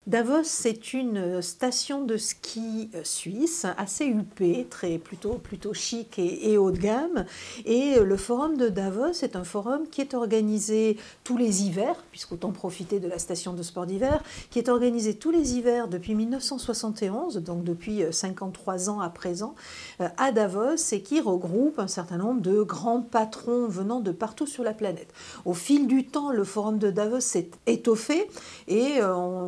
Davos, c'est une station de ski suisse, assez huppée, plutôt chic et haut de gamme. Et le forum de Davos est un forum qui est organisé tous les hivers, puisqu'autant profiter de la station de sport d'hiver, qui est organisé tous les hivers depuis 1971, donc depuis 53 ans à présent, à Davos, et qui regroupe un certain nombre de grands patrons venant de partout sur la planète. Au fil du temps, le forum de Davos s'est étoffé et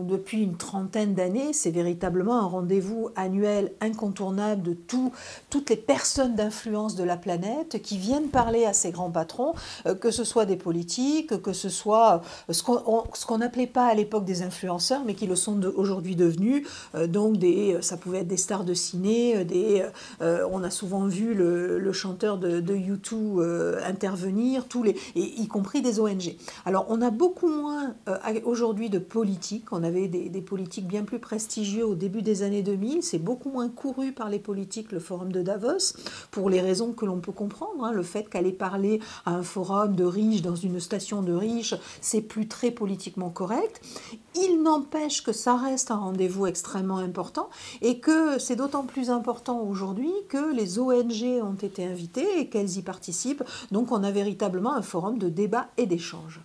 depuis une trentaine d'années, c'est véritablement un rendez-vous annuel incontournable de toutes les personnes d'influence de la planète qui viennent parler à ces grands patrons, que ce soit des politiques, que ce soit ce qu'on n'appelait pas à l'époque des influenceurs, mais qui le sont aujourd'hui devenus. Donc ça pouvait être des stars de ciné, on a souvent vu le chanteur de U2 intervenir, y compris des ONG. Alors on a beaucoup moins aujourd'hui de politique, on avait des politiques bien plus prestigieux au début des années 2000, c'est beaucoup moins couru par les politiques le forum de Davos, pour les raisons que l'on peut comprendre, hein, le fait qu'aller parler à un forum de riches dans une station de riches, c'est plus très politiquement correct. Il n'empêche que ça reste un rendez-vous extrêmement important et que c'est d'autant plus important aujourd'hui que les ONG ont été invitées et qu'elles y participent, donc on a véritablement un forum de débat et d'échange.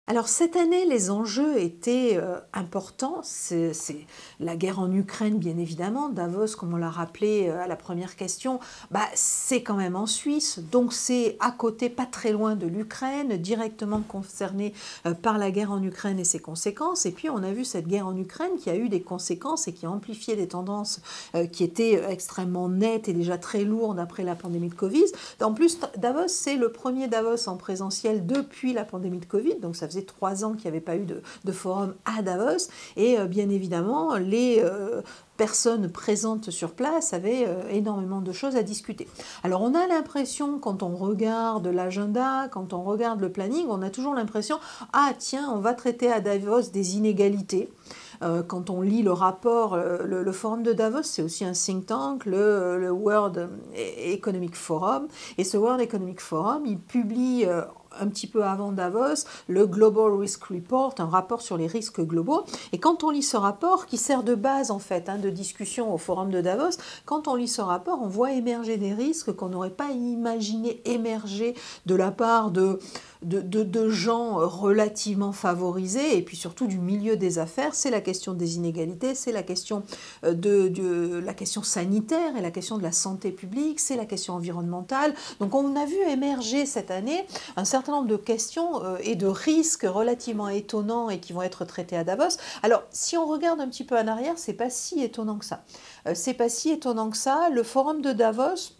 Alors cette année, les enjeux étaient importants. C'est la guerre en Ukraine, bien évidemment. Davos, comme on l'a rappelé à la première question, c'est quand même en Suisse. Donc c'est à côté, pas très loin de l'Ukraine, directement concerné par la guerre en Ukraine et ses conséquences. Et puis on a vu cette guerre en Ukraine qui a eu des conséquences et qui a amplifié des tendances qui étaient extrêmement nettes et déjà très lourdes après la pandémie de Covid. En plus, Davos, c'est le premier Davos en présentiel depuis la pandémie de Covid. Donc ça faisait 3 ans qu'il n'y avait pas eu de forum à Davos. Et bien évidemment, les personnes présentes sur place avaient énormément de choses à discuter. Alors on a l'impression, quand on regarde l'agenda, quand on regarde le planning, on a toujours l'impression « Ah tiens, on va traiter à Davos des inégalités ». Quand on lit le rapport, le forum de Davos, c'est aussi un think tank, le World Economic Forum. Et ce World Economic Forum, il publie un petit peu avant Davos, le Global Risk Report, un rapport sur les risques globaux. Et quand on lit ce rapport, qui sert de base en fait de discussion au forum de Davos, quand on lit ce rapport, on voit émerger des risques qu'on n'aurait pas imaginé émerger de la part de gens relativement favorisés, et puis surtout du milieu des affaires. C'est la question des inégalités, c'est la question la question sanitaire et la question de la santé publique, c'est la question environnementale. Donc on a vu émerger cette année un certain nombre de questions et de risques relativement étonnants et qui vont être traités à Davos. Alors si on regarde un petit peu en arrière, c'est pas si étonnant que ça. C'est pas si étonnant que ça. Le forum de Davos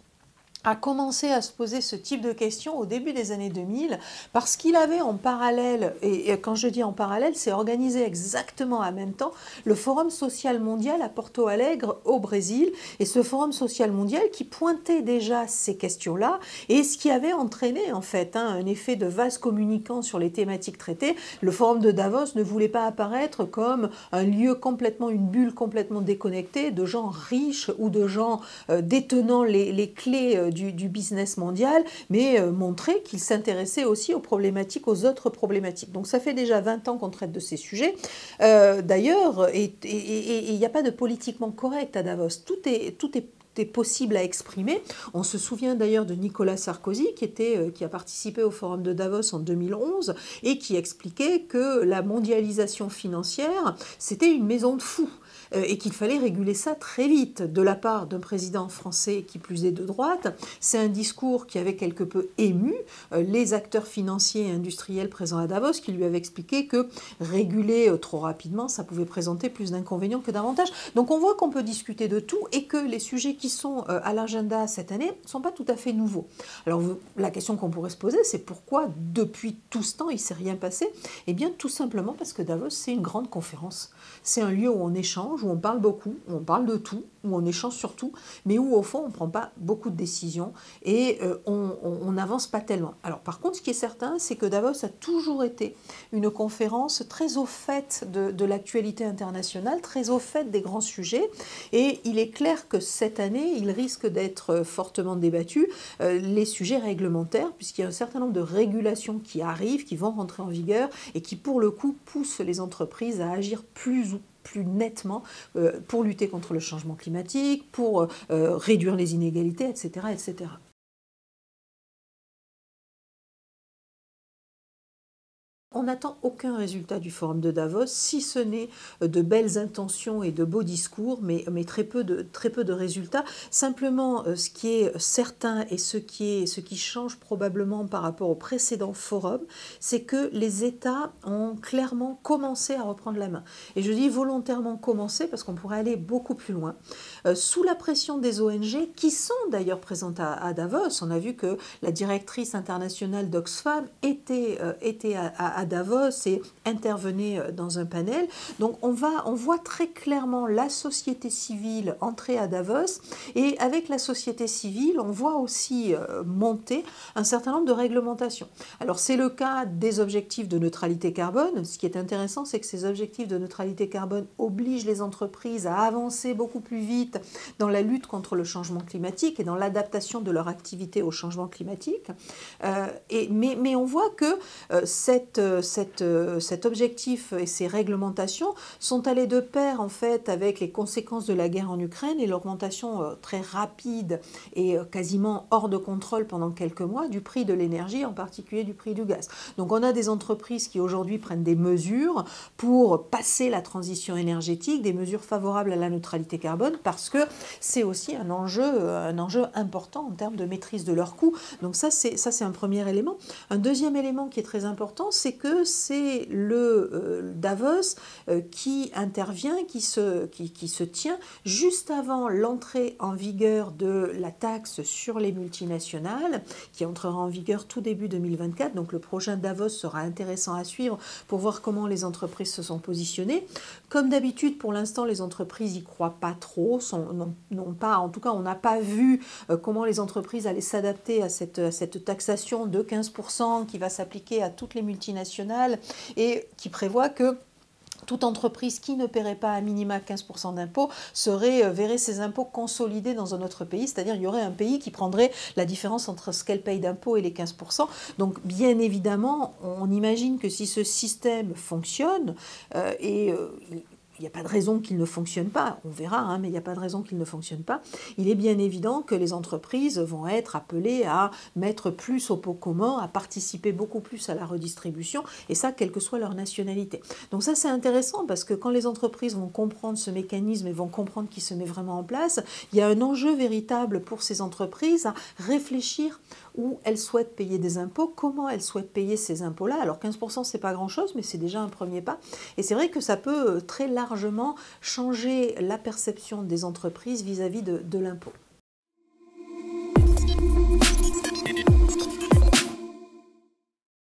a commencé à se poser ce type de questions au début des années 2000 parce qu'il avait en parallèle, et quand je dis en parallèle, c'est organisé exactement en même temps, le Forum social mondial à Porto Alegre au Brésil, et ce Forum social mondial qui pointait déjà ces questions-là et ce qui avait entraîné en fait un effet de vase communicant sur les thématiques traitées. Le Forum de Davos ne voulait pas apparaître comme un lieu complètement, une bulle complètement déconnectée de gens riches ou de gens détenant les clés du business mondial, mais montrer qu'il s'intéressait aussi aux problématiques, aux autres problématiques. Donc ça fait déjà 20 ans qu'on traite de ces sujets. D'ailleurs, il n'y a pas de politiquement correct à Davos. Tout est possible à exprimer. On se souvient d'ailleurs de Nicolas Sarkozy qui a participé au forum de Davos en 2011 et qui expliquait que la mondialisation financière, c'était une maison de fous et qu'il fallait réguler ça très vite de la part d'un président français qui plus est de droite. C'est un discours qui avait quelque peu ému les acteurs financiers et industriels présents à Davos, qui lui avaient expliqué que réguler trop rapidement, ça pouvait présenter plus d'inconvénients que d'avantages. Donc on voit qu'on peut discuter de tout et que les sujets qui sont à l'agenda cette année ne sont pas tout à fait nouveaux. Alors la question qu'on pourrait se poser, c'est pourquoi depuis tout ce temps il ne s'est rien passé? Eh bien tout simplement parce que Davos, c'est une grande conférence. C'est un lieu où on échange, où on parle beaucoup, où on parle de tout, où on échange sur tout, mais où au fond on ne prend pas beaucoup de décisions et on n'avance pas tellement. Alors par contre, ce qui est certain, c'est que Davos a toujours été une conférence très au fait de l'actualité internationale, très au fait des grands sujets, et il est clair que cette année, il risque d'être fortement débattu, les sujets réglementaires, puisqu'il y a un certain nombre de régulations qui arrivent, qui vont rentrer en vigueur, et qui pour le coup poussent les entreprises à agir plus nettement pour lutter contre le changement climatique, pour réduire les inégalités, etc., etc. On n'attend aucun résultat du forum de Davos, si ce n'est de belles intentions et de beaux discours, mais très peu de résultats. Simplement, ce qui est certain et ce qui change probablement par rapport au précédent forum, c'est que les États ont clairement commencé à reprendre la main. Et je dis volontairement commencer parce qu'on pourrait aller beaucoup plus loin. Sous la pression des ONG, qui sont d'ailleurs présentes à Davos, on a vu que la directrice internationale d'Oxfam était à Davos et intervenait dans un panel. Donc on voit très clairement la société civile entrer à Davos, et avec la société civile, on voit aussi monter un certain nombre de réglementations. Alors c'est le cas des objectifs de neutralité carbone. Ce qui est intéressant, c'est que ces objectifs de neutralité carbone obligent les entreprises à avancer beaucoup plus vite dans la lutte contre le changement climatique et dans l'adaptation de leur activité au changement climatique. Mais on voit que cet objectif et ces réglementations sont allés de pair en fait avec les conséquences de la guerre en Ukraine et l'augmentation très rapide et quasiment hors de contrôle pendant quelques mois du prix de l'énergie, en particulier du prix du gaz. Donc on a des entreprises qui aujourd'hui prennent des mesures pour passer la transition énergétique, des mesures favorables à la neutralité carbone, parce que c'est aussi un enjeu important en termes de maîtrise de leurs coûts. Donc ça c'est un premier élément. Un deuxième élément qui est très important, c'est que c'est le Davos qui intervient, qui se tient juste avant l'entrée en vigueur de la taxe sur les multinationales, qui entrera en vigueur tout début 2024. Donc le prochain Davos sera intéressant à suivre pour voir comment les entreprises se sont positionnées. Comme d'habitude, pour l'instant, les entreprises n'y croient pas trop, en tout cas, on n'a pas vu comment les entreprises allaient s'adapter à cette taxation de 15% qui va s'appliquer à toutes les multinationales et qui prévoit que toute entreprise qui ne paierait pas à minima 15% d'impôts verrait ses impôts consolidés dans un autre pays, c'est-à-dire il y aurait un pays qui prendrait la différence entre ce qu'elle paye d'impôts et les 15%. Donc bien évidemment, on imagine que si ce système fonctionne, il n'y a pas de raison qu'il ne fonctionne pas, on verra, mais il n'y a pas de raison qu'il ne fonctionne pas. Il est bien évident que les entreprises vont être appelées à mettre plus au pot commun, à participer beaucoup plus à la redistribution, et ça, quelle que soit leur nationalité. Donc ça, c'est intéressant, parce que quand les entreprises vont comprendre ce mécanisme et vont comprendre qu'il se met vraiment en place, il y a un enjeu véritable pour ces entreprises à réfléchir où elles souhaitent payer des impôts, comment elles souhaitent payer ces impôts-là. Alors 15%, c'est pas grand-chose, mais c'est déjà un premier pas. Et c'est vrai que ça peut très largement changer la perception des entreprises vis-à-vis de l'impôt.